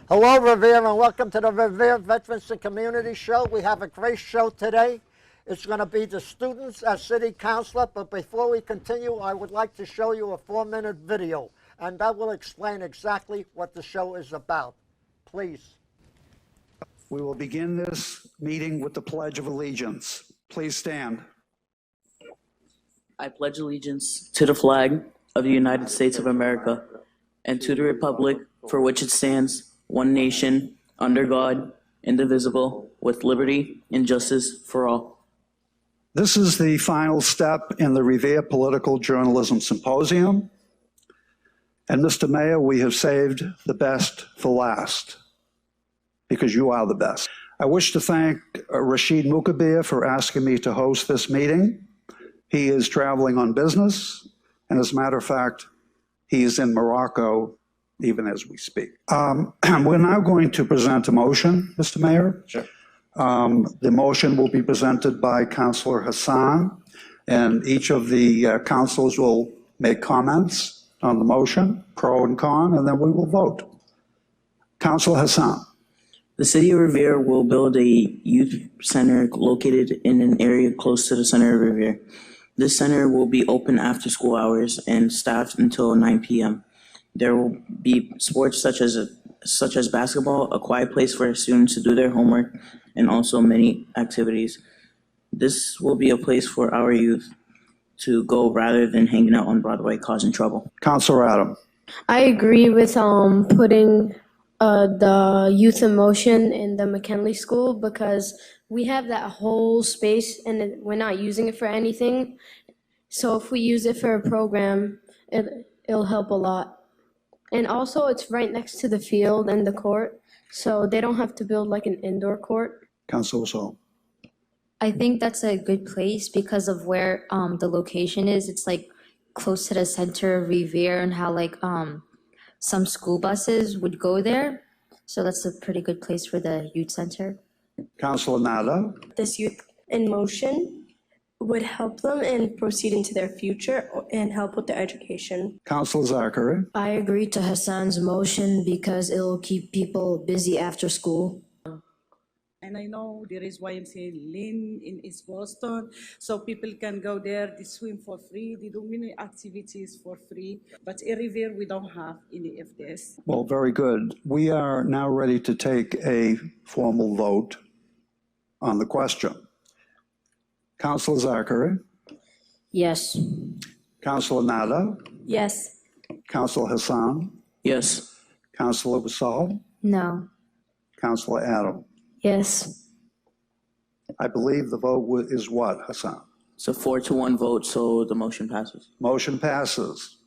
Hello, Revere, and welcome to the Revere Veterans and Community Show. We have a great show today. It's going to be the students as city councilor, but before we continue, I would like to show you a 4-minute video, and that will explain exactly what the show is about. Please. We will begin this meeting with the Pledge of Allegiance. Please stand. I pledge allegiance to the flag of the United States of America and to the republic for which it stands, one nation, under God, indivisible, with liberty and justice for all. This is the final step in the Revere Political Journalism Symposium. And Mr. Mayor, we have saved the best for last, because you are the best. I wish to thank Rachid Moukhabir for asking me to host this meeting. He is traveling on business, and as a matter of fact, he is in Morocco even as we speak. We're now going to present a motion, Mr. Mayor. Sure. The motion will be presented by Councilor Hassan, and each of the councilors will make comments on the motion, pro and con, and then we will vote. Councilor Hassan. The city of Revere will build a youth center located in an area close to the center of Revere. This center will be open after school hours and staffed until 9 p.m. There will be sports such as basketball, a quiet place for students to do their homework, and also many activities. This will be a place for our youth to go rather than hanging out on Broadway causing trouble. Councilor Adam. I agree with putting the youth in motion in the McKinley School, because we have that whole space and we're not using it for anything. So if we use it for a program, it'll help a lot. And also it's right next to the field and the court, so they don't have to build like an indoor court. Councilor Saul. I think that's a good place because of where the location is. It's like close to the center of Revere, and how like some school buses would go there. So that's a pretty good place for the youth center. Councilor Nada. This youth in motion would help them and proceed into their future and help with their education. Councilor Zachary. I agree to Hassan's motion because it'll keep people busy after school. And I know there is YMCA Lynn in East Boston, so people can go there, they swim for free, they do many activities for free. But in Revere, we don't have any of this. Well, very good. We are now ready to take a formal vote on the question. Councilor Zachary. Yes. Councilor Nada. Yes. Councilor Hassan. Yes. Councilor Basal. No. Councilor Adam. Yes. I believe the vote is what, Hassan? It's a 4-1 vote, so the motion passes. Motion passes.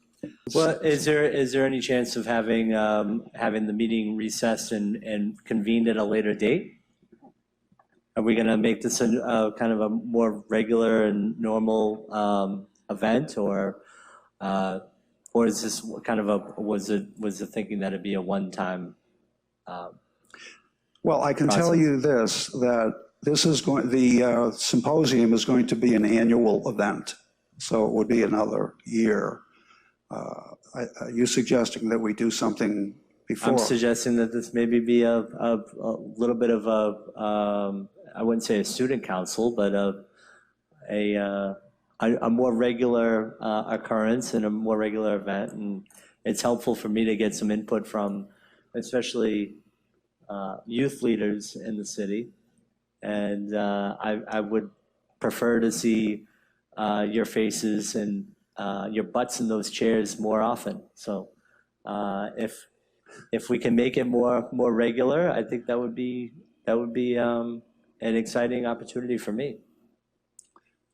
Well, is there any chance of having having the meeting recessed and convened at a later date? Are we going to make this a kind of a more regular and normal event, or is this kind of a was the thinking that it'd be a one-time? Well, I can process? tell you this, that this is going, the symposium is going to be an annual event, so it would be another year. Are you suggesting that we do something before? I'm suggesting that this maybe be a little bit of a I wouldn't say a student council, but a more regular occurrence and a more regular event, and it's helpful for me to get some input from, especially youth leaders in the city, and I would prefer to see your faces and your butts in those chairs more often. So if we can make it more regular, I think that would be an exciting opportunity for me.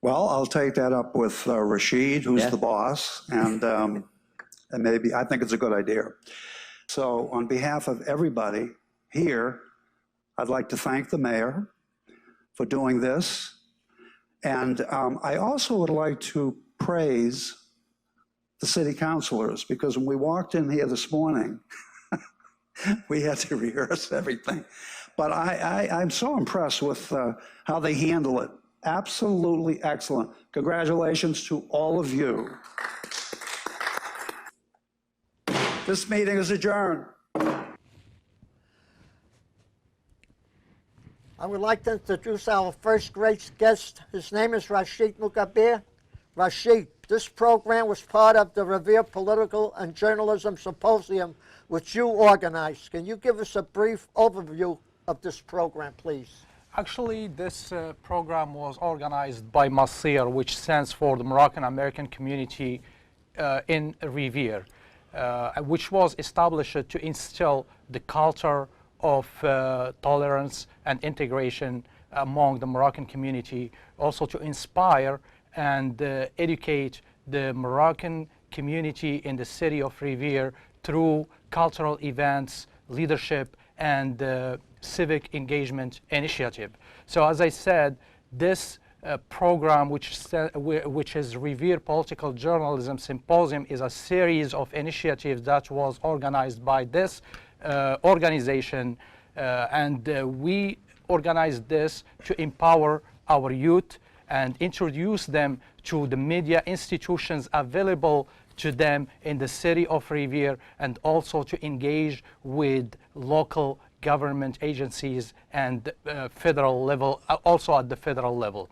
Well, I'll take that up with Rachid, who's the boss, and maybe I think it's a good idea. So on behalf of everybody here, I'd like to thank the mayor for doing this. And I also would like to praise the city councilors, because when we walked in here this morning, we had to rehearse everything. But I'm so impressed with how they handle it. Absolutely excellent. Congratulations to all of you. This meeting is adjourned. I would like to introduce our first great guest. His name is Rachid Moukhabir. Rachid, this program was part of the Revere Political and Journalism Symposium, which you organized. Can you give us a brief overview of this program, please? Actually, this program was organized by MACIR, which stands for the Moroccan American Community in Revere, which was established to instill the culture of tolerance and integration among the Moroccan community, also to inspire and educate the Moroccan community in the city of Revere through cultural events, leadership, and civic engagement initiative. So as I said, this program, which is Revere Political Journalism Symposium, is a series of initiatives that was organized by this organization, and we organized this to empower our youth and introduce them to the media institutions available to them in the city of Revere, and also to engage with local government agencies and federal level, also at the federal level.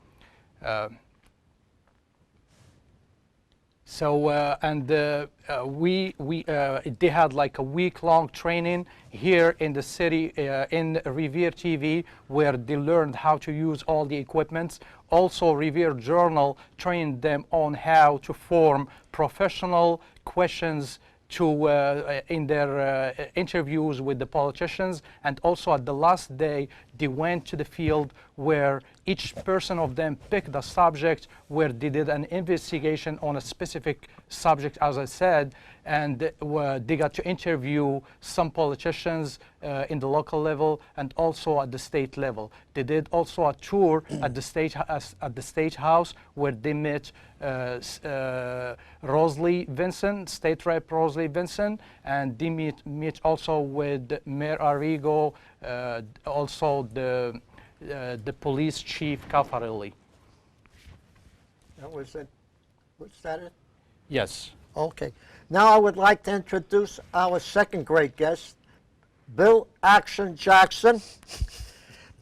They had like a week-long training here in the city, in Revere TV, where they learned how to use all the equipments. Also, Revere Journal trained them on how to form professional questions in their interviews with the politicians. And also at the last day, they went to the field where each person of them picked a subject, where they did an investigation on a specific subject, as I said, and they got to interview some politicians in the local level and also at the state level. They did also a tour at the State House, where they met Rosalie Vincent, State Rep Rosalie Vincent, and they meet also with Mayor Arrigo, also the police chief Kafarelli. Was that it? Yes. Okay. Now I would like to introduce our second great guest, Bill Action Jackson.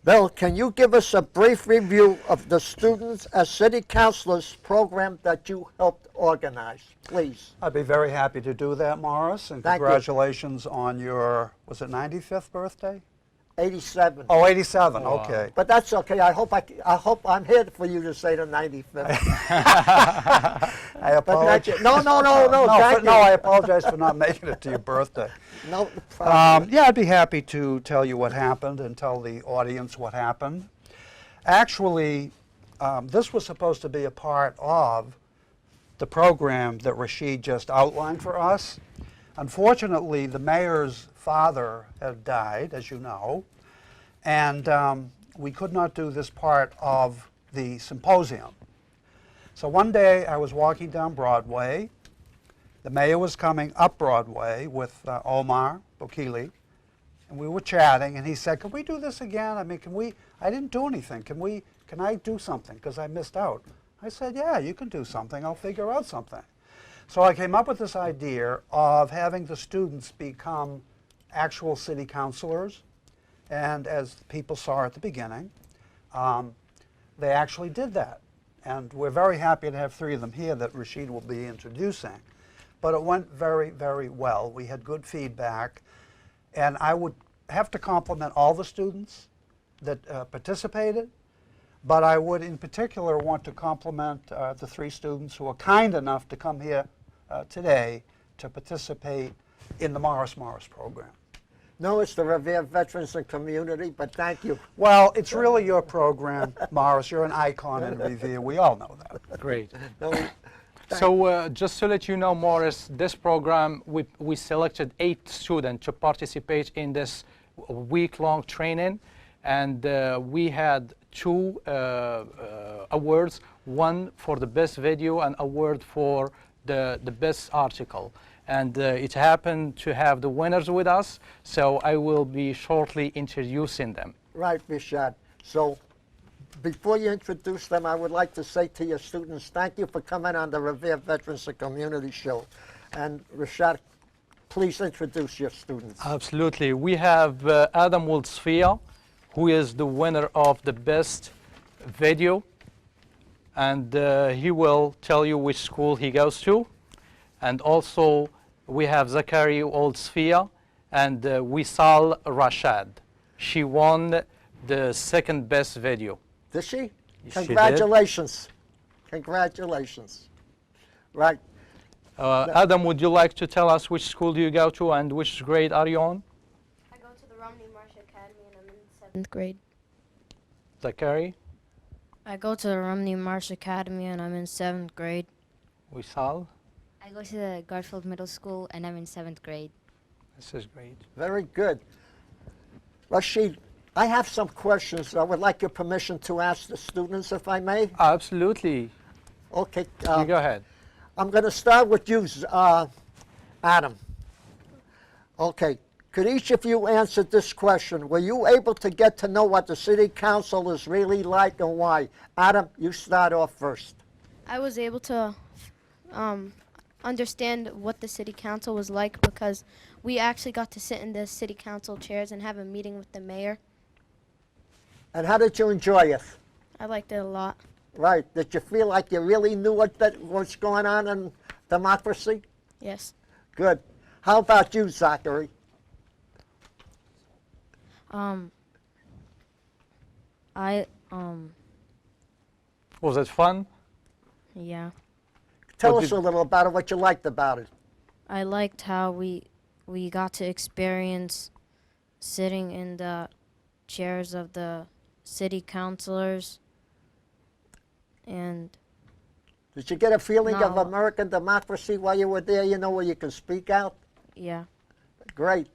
Bill, can you give us a brief review of the Students as City Councilors program that you helped organize, please? I'd be very happy to do that, Morris, and Thank you. congratulations on your, was it 95th birthday? 87. Oh, 87, okay. But that's okay. I hope I'm here for you to say the 95th. I apologize. No, thank you. No, I apologize for not making it to your birthday. No problem. Yeah, I'd be happy to tell you what happened and tell the audience what happened. Actually, this was supposed to be a part of the program that Rachid just outlined for us. Unfortunately, the mayor's father had died, as you know, and we could not do this part of the symposium. So one day I was walking down Broadway. The mayor was coming up Broadway with Omar Bokili, and we were chatting, and he said, "Can we do this again? I mean, I didn't do anything. Can I do something? Because I missed out." I said, "Yeah, you can do something. I'll figure out something." So I came up with this idea of having the students become actual city councilors, and as people saw at the beginning, they actually did that. And we're very happy to have 3 of them here that Rachid will be introducing. But it went very, very well. We had good feedback, and I would have to compliment all the students that participated, but I would in particular want to compliment the 3 students who were kind enough to come here today to participate in the Morris program. No, it's the Revere Veterans and Community, but thank you. Well, it's really your program, Morris. You're an icon in Revere. We all know that. Great. No, So just to let you know, Morris, this program, we selected 8 students to participate in this week-long training, and we had 2 awards, one for the best video and award for the best article. And it happened to have the winners with us, so I will be shortly introducing them. right, Rashad. So before you introduce them, I would like to say to your students, thank you for coming on the Revere Veterans and Community Show. And Rashad, please introduce your students. Absolutely. We have Adam Woldsfia, who is the winner of the best video, and he will tell you which school he goes to. And also we have Zakari Old Sfia and Wisal Rashad. She won the second best video. Did she? She did. Congratulations. Congratulations. Right. Adam, would you like to tell us which school do you go to and which grade are you on? I go to the Romney Marsh Academy and I'm in 7th grade. Zakari, I go to the Romney Marsh Academy and I'm in 7th grade. Wisal? I go to the Garfield Middle School and I'm in 7th grade. This is great. Very good. Rachid, I have some questions I would like your permission to ask the students, if I may. Absolutely. Okay. You go ahead. I'm going to start with you, Adam. Okay. Could each of you answer this question? Were you able to get to know what the city council is really like and why? Adam, you start off first. I was able to understand what the city council was like because we actually got to sit in the city council chairs and have a meeting with the mayor. And how did you enjoy it? I liked it a lot. Right. Did you feel like you really knew what's going on in democracy? Yes. Good. How about you, Zachary? Was it fun? Yeah. Tell What us did- a little about it, what you liked about it. I liked how we got to experience sitting in the chairs of the city councilors and Did you get a feeling of No. American democracy while you were there, where you can speak out? yeah. Great.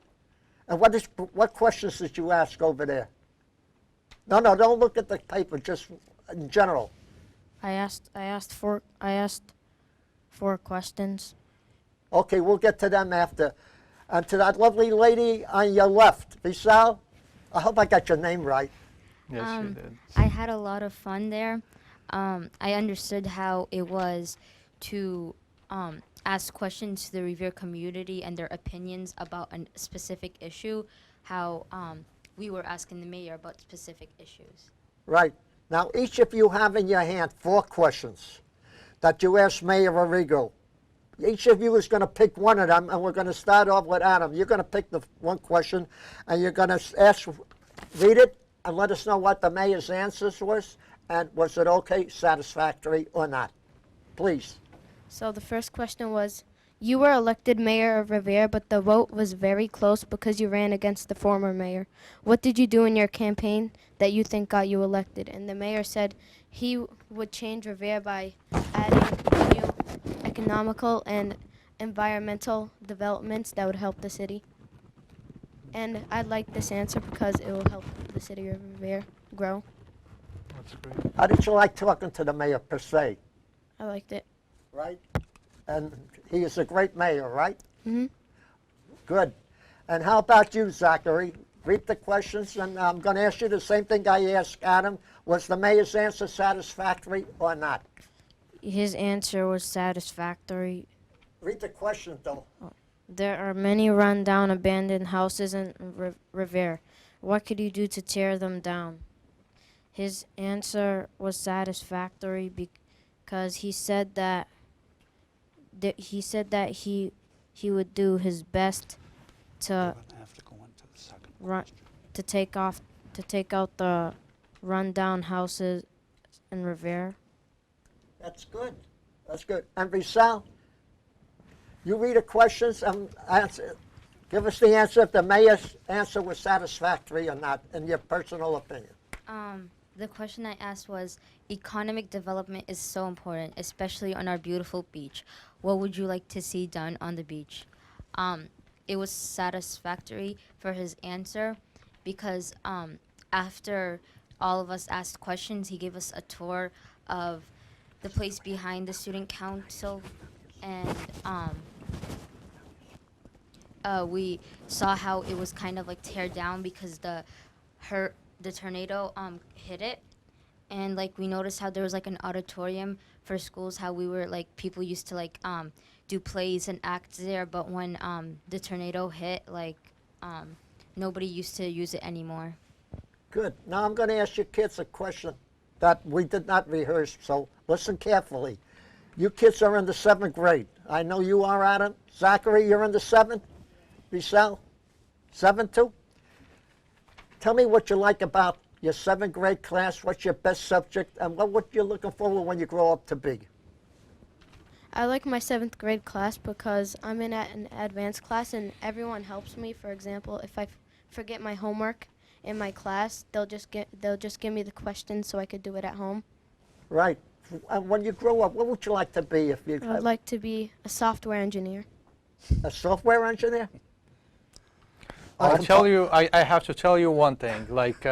And what questions did you ask over there? No, don't look at the paper, just in general. I asked four questions. Okay, we'll get to them after. And to that lovely lady on your left, Visal, I hope I got your name right. Yes, you did. I had a lot of fun there. I understood how it was to ask questions to the Revere community and their opinions about a specific issue, how we were asking the mayor about specific issues. Right. Now, each of you have in your hand 4 questions that you asked Mayor Arrigo. Each of you is going to pick one of them, and we're going to start off with Adam. You're going to pick the one question, and you're going to read it, and let us know what the mayor's answers was, and was it okay, satisfactory, or not. Please. So the first question was, you were elected mayor of Revere, but the vote was very close because you ran against the former mayor. What did you do in your campaign that you think got you elected? And the mayor said he would change Revere by adding new economical and environmental developments that would help the city. And I like this answer because it will help the city of Revere grow. That's great. How did you like talking to the mayor, per se? I liked it. Right? And he is a great mayor, right? Mm-hmm. Good. And how about you, Zachary? Read the questions, and I'm going to ask you the same thing I asked Adam. Was the mayor's answer satisfactory or not? His answer was satisfactory. Read the question, though. There are many run-down, abandoned houses in Revere. What could you do to tear them down? His answer was satisfactory because he said that he would do his best to take out the run-down houses in Revere. That's good. That's good. And Visal, you read the questions and answer. Give us the answer if the mayor's answer was satisfactory or not, in your personal opinion. The question I asked was, economic development is so important, especially on our beautiful beach. What would you like to see done on the beach? It was satisfactory for his answer because after all of us asked questions, he gave us a tour of the place behind the student council, and we saw how it was kind of like tear down because the tornado hit it, and like we noticed how there was like an auditorium for schools, how we were like people used to like do plays and acts there, but when the tornado hit, like nobody used to use it anymore. Good. Now I'm going to ask you kids a question that we did not rehearse, so listen carefully. You kids are in the 7th grade. I know you are, Adam. Zachary, you're in the 7th? Michelle? 7th too? Tell me what you like about your 7th grade class, what's your best subject, and what you're looking forward when you grow up to be. I like my 7th grade class because I'm in an advanced class and everyone helps me. For example, if I forget my homework in my class, they'll just give me the questions so I could do it at home. Right. And when you grow up, what would you like to be if you... I'd like to be a software engineer. A software engineer? I'll tell you, I have to tell you one thing. Like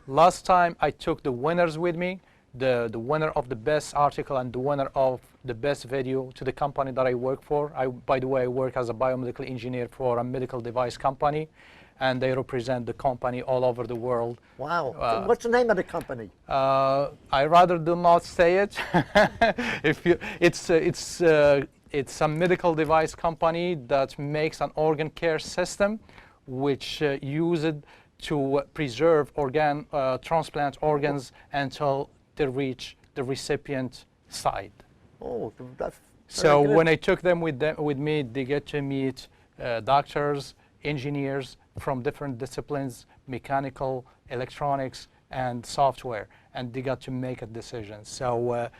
last time I took the winners with me, the winner of the best article and the winner of the best video to the company that I work for. By the way, I work as a biomedical engineer for a medical device company, and they represent the company all over the world. Wow. What's the name of the company? I rather do not say it. It's a medical device company that makes an organ care system, which use it to preserve transplant organs until they reach the recipient side. Oh, that's so good. when I took them with me, they get to meet doctors, engineers from different disciplines, mechanical, electronics, and software, and they got to make a decision. So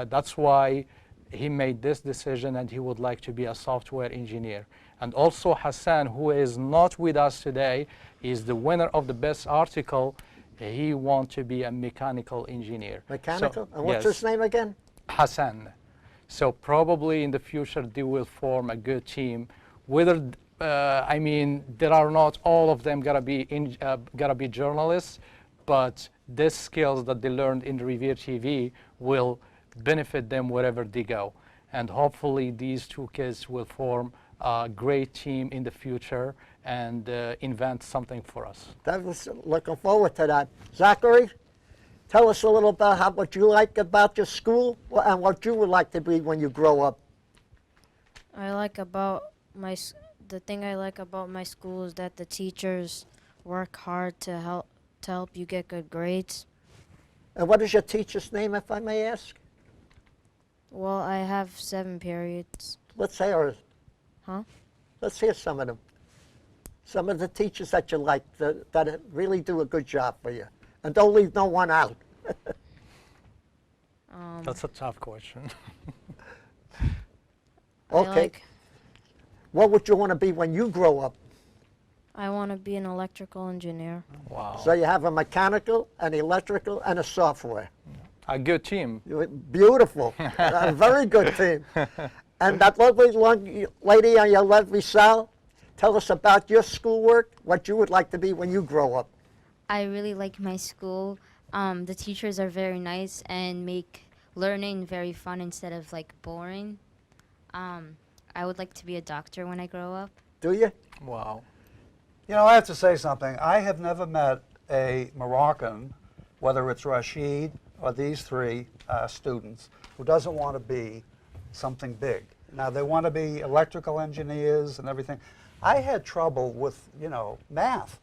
that's why he made this decision, and he would like to be a software engineer. And also Hassan, who is not with us today, is the winner of the best article. He wants to be a mechanical engineer. Mechanical? So, and what's yes, his name again? Hassan. So probably in the future they will form a good team. Whether I mean, there are not all of them gotta be journalists, but these skills that they learned in Revere TV will benefit them wherever they go. And hopefully these two kids will form a great team in the future and invent something for us. That was looking forward to that. Zachary, tell us a little about what you like about your school and what you would like to be when you grow up. The thing I like about my school is that the teachers work hard to help you get good grades. And what is your teacher's name, if I may ask? Well, I have 7 periods. Let's hear it. Huh? Let's hear some of them. Some of the teachers that you like that really do a good job for you. And don't leave no one out. That's a tough question. Okay. What would you want to be when you grow up? I want to be an electrical engineer. Wow. So you have a mechanical, an electrical, and a software. A good team. Beautiful. A very good team. And that lovely lady on your left, Vishal, tell us about your schoolwork, what you would like to be when you grow up. I really like my school. The teachers are very nice and make learning very fun instead of like boring. I would like to be a doctor when I grow up. Do you? Wow. You know, I have to say something. I have never met a Moroccan, whether it's Rachid or these three students, who doesn't want to be something big. Now, they want to be electrical engineers and everything. I had trouble with, math.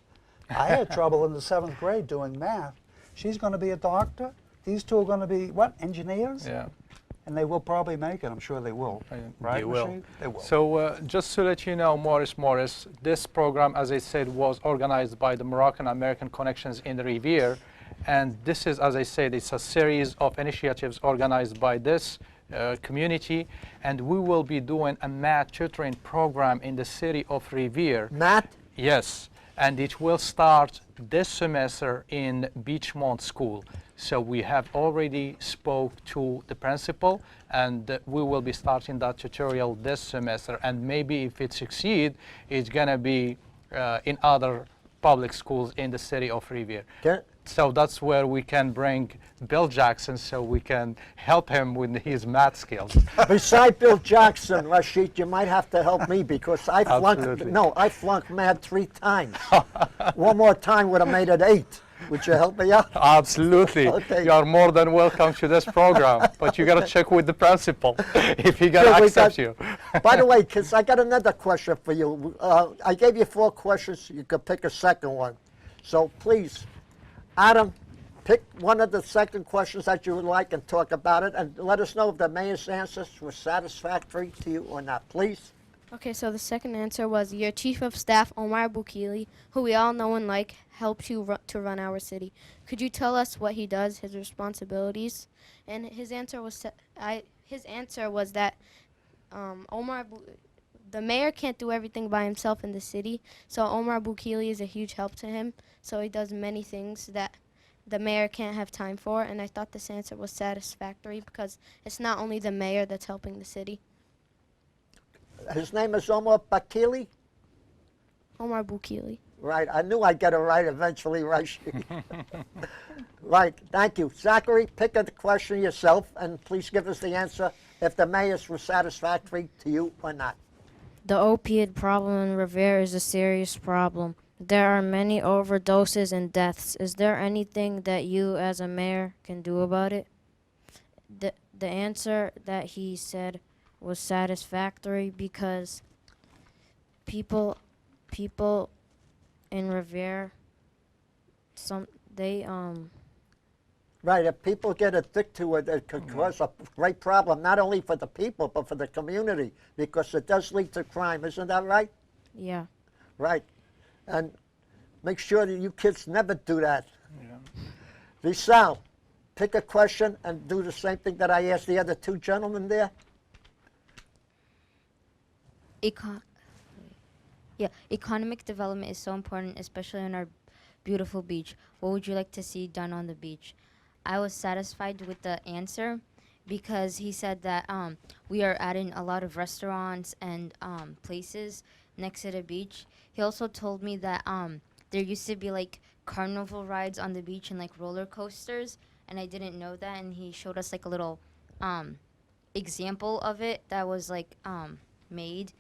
I had trouble in the 7th grade doing math. She's going to be a doctor. These two are going to be, what, engineers? Yeah. And they will probably make it. I'm sure they will. Right, They will. Rashid? They will. So just to let you know, Morris, this program, as I said, was organized by the Moroccan American Connections in Revere. And this is, as I said, it's a series of initiatives organized by this community. And we will be doing a math tutoring program in the city of Revere. Math? Yes. And it will start this semester in Beachmont School. So we have already spoke to the principal, and we will be starting that tutorial this semester. And maybe if it succeeds, it's going to be in other public schools in the city of Revere. Okay. So that's where we can bring Bill Jackson so we can help him with his math skills. Beside Bill Jackson, Rashid, you might have to help me because I Absolutely. flunked math 3 times. One more time would have made it 8. Would you help me out? Absolutely. Okay. You are more than welcome to this program, but you got to check with the principal if he gonna Sure, accept you. By the way, kids, I got another question for you. I gave you 4 questions. You could pick a second one. So please, Adam, pick one of the second questions that you would like and talk about it, and let us know if the mayor's answers were satisfactory to you or not, please. Okay, so the second answer was your chief of staff, Omar Bukili, who we all know and like, helps you to run our city. Could you tell us what he does, his responsibilities? And his answer was that the mayor can't do everything by himself in the city, so Omar Bukili is a huge help to him. So he does many things that the mayor can't have time for, and I thought this answer was satisfactory because it's not only the mayor that's helping the city. His name is Omar Bakili? Omar Bukili. Right, I knew I'd get it right eventually, Rashid. Right, thank you. Zachary, pick a question yourself, and please give us the answer if the mayor's were satisfactory to you or not. The opiate problem in Revere is a serious problem. There are many overdoses and deaths. Is there anything that you as a mayor can do about it? The answer that he said was satisfactory because people in Revere, Right, if people get addicted to it, it could cause a great problem, not only for the people, but for the community, because it does lead to crime. Isn't that right? yeah. Right. And make sure that you kids never do that. Vishal, pick a question and do the same thing that I asked the other two gentlemen there. Economic development is so important, especially on our beautiful beach. What would you like to see done on the beach? I was satisfied with the answer because he said that we are adding a lot of restaurants and places next to the beach. He also told me that there used to be like carnival rides on the beach and like roller coasters, and I didn't know that, and he showed us like a little example of it that was like made.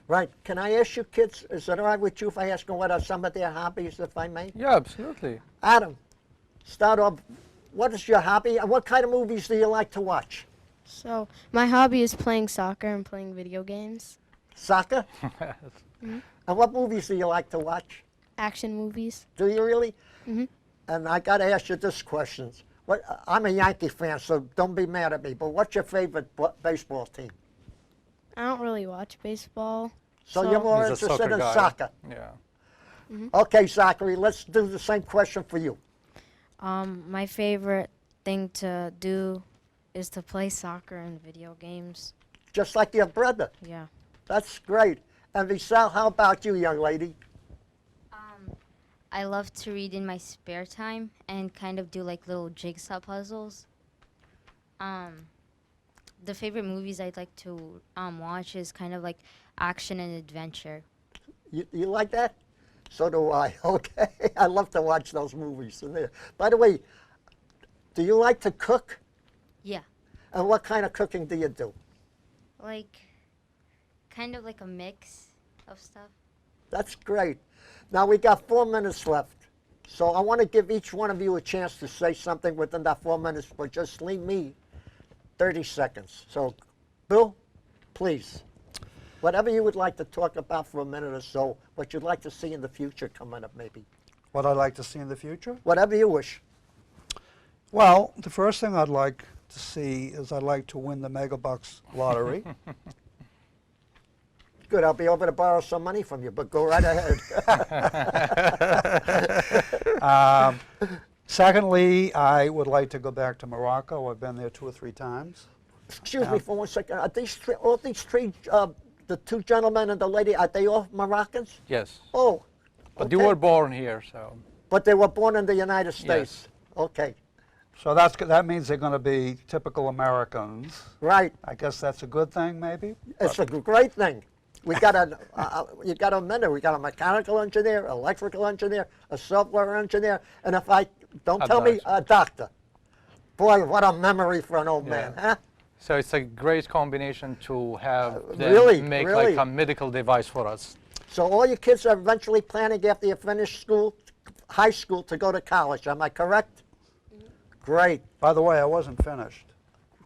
Right. Can I ask you kids, is it all right with you if I ask them what are some of their hobbies, if I may? Yeah, absolutely. Adam, start off. What is your hobby and what kind of movies do you like to watch? So my hobby is playing soccer and playing video games. Soccer? And what movies do you like to watch? Action movies. Do you really? Mm-hmm. And I got to ask you this question. I'm a Yankee fan, so don't be mad at me, but what's your favorite baseball team? I don't really watch baseball. So you're more He's a interested in guy. soccer. Yeah. Okay, Zachary, let's do the same question for you. My favorite thing to do is to play soccer and video games. Just like your brother. Yeah. That's great. And Vishal, how about you, young lady? I love to read in my spare time and kind of do like little jigsaw puzzles. The favorite movies I'd like to watch is kind of like action and adventure. You like that? So do I. Okay. I love to watch those movies. By the way, do you like to cook? Yeah, And what kind of cooking do you do? like kind of like a mix of stuff. That's great. Now we got 4 minutes left. So I want to give each one of you a chance to say something within that 4 minutes, but just leave me 30 seconds. So, Bill, please, whatever you would like to talk about for a minute or so, what you'd like to see in the future coming up maybe. What I'd like to see in the future? Whatever you wish. Well, the first thing I'd like to see is I'd like to win the Megabucks lottery. Good, I'll be over to borrow some money from you, but go right ahead. Secondly, I would like to go back to Morocco. I've been there 2 or 3 times. Excuse me for 1 second. Are these three, all these three, the two gentlemen and the lady, are they all Moroccans? Yes. Oh, But you okay. were born here, so. But they were born in the United States. Okay, So that means they're going to be typical Americans. right. I guess that's a good thing, maybe? It's a great thing. We got you got a minute. We got a mechanical engineer, electrical engineer, a software engineer, and if I don't A tell me, doctor. a doctor. Boy, what a memory for an old man, huh? So it's a great combination to have them really, make really. like a medical device for us. So all your kids are eventually planning after you finish school, high school, to go to college. Am I correct? Great. By the way, I wasn't finished.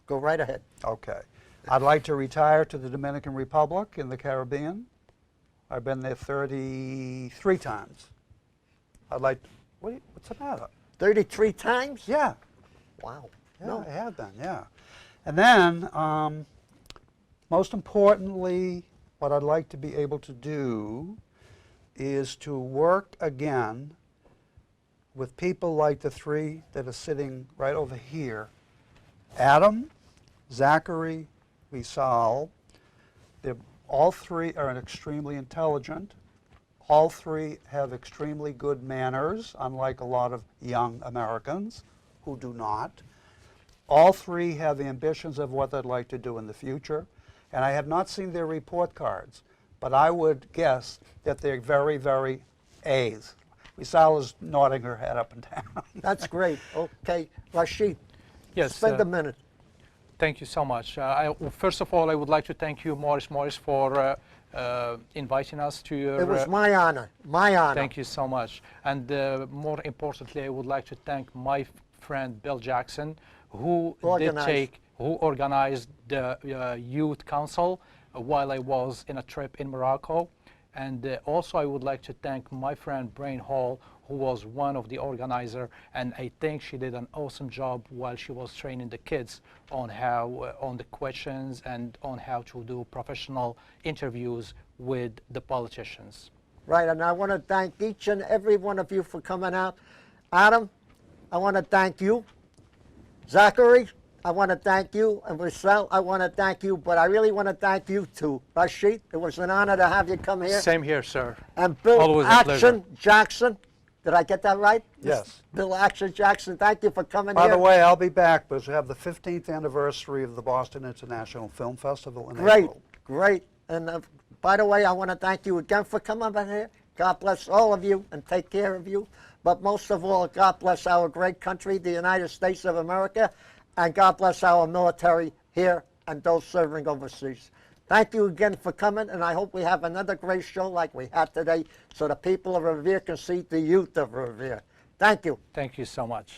Go right ahead. Okay. I'd like to retire to the Dominican Republic in the Caribbean. I've been there 33 times. I'd like, what's the matter? 33 times? Yeah, Wow. yeah, No. I have been, yeah. And then, most importantly, what I'd like to be able to do is to work again with people like the three that are sitting right over here. Adam, Zachary, Wisal, all three are extremely intelligent. All three have extremely good manners, unlike a lot of young Americans who do not. All three have ambitions of what they'd like to do in the future. And I have not seen their report cards, but I would guess that they're very, very A's. Wisal is nodding her head up and down. That's great. Okay, Rachid, Yes. spend a minute. Thank you so much. First of all, I would like to thank you, Morris, for inviting us to your... It was my honor, my honor. Thank you so much. And more importantly, I would like to thank my friend Bill Jackson, who organized the youth council while I was in a trip in Morocco. And also I would like to thank my friend Brain Hall, who was one of the organizers, and I think she did an awesome job while she was training the kids on how, on the questions and on how to do professional interviews with the politicians. Right, and I want to thank each and every one of you for coming out. Adam, I want to thank you. Zachary, I want to thank you. And Wisal, I want to thank you, but I really want to thank you too. Rachid, it was an honor to have you come here. Same here, sir. And Bill Always a pleasure. Action Jackson, did I get that right? Yes. Bill Action Jackson, thank you for coming By here. the way, I'll be back because we have the 15th anniversary of the Boston International Film Festival in Great, April. great. And by the way, I want to thank you again for coming over here. God bless all of you and take care of you. But most of all, God bless our great country, the United States of America, and God bless our military here and those serving overseas. Thank you again for coming, and I hope we have another great show like we had today so the people of Revere can see the youth of Revere. Thank you. Thank you so much.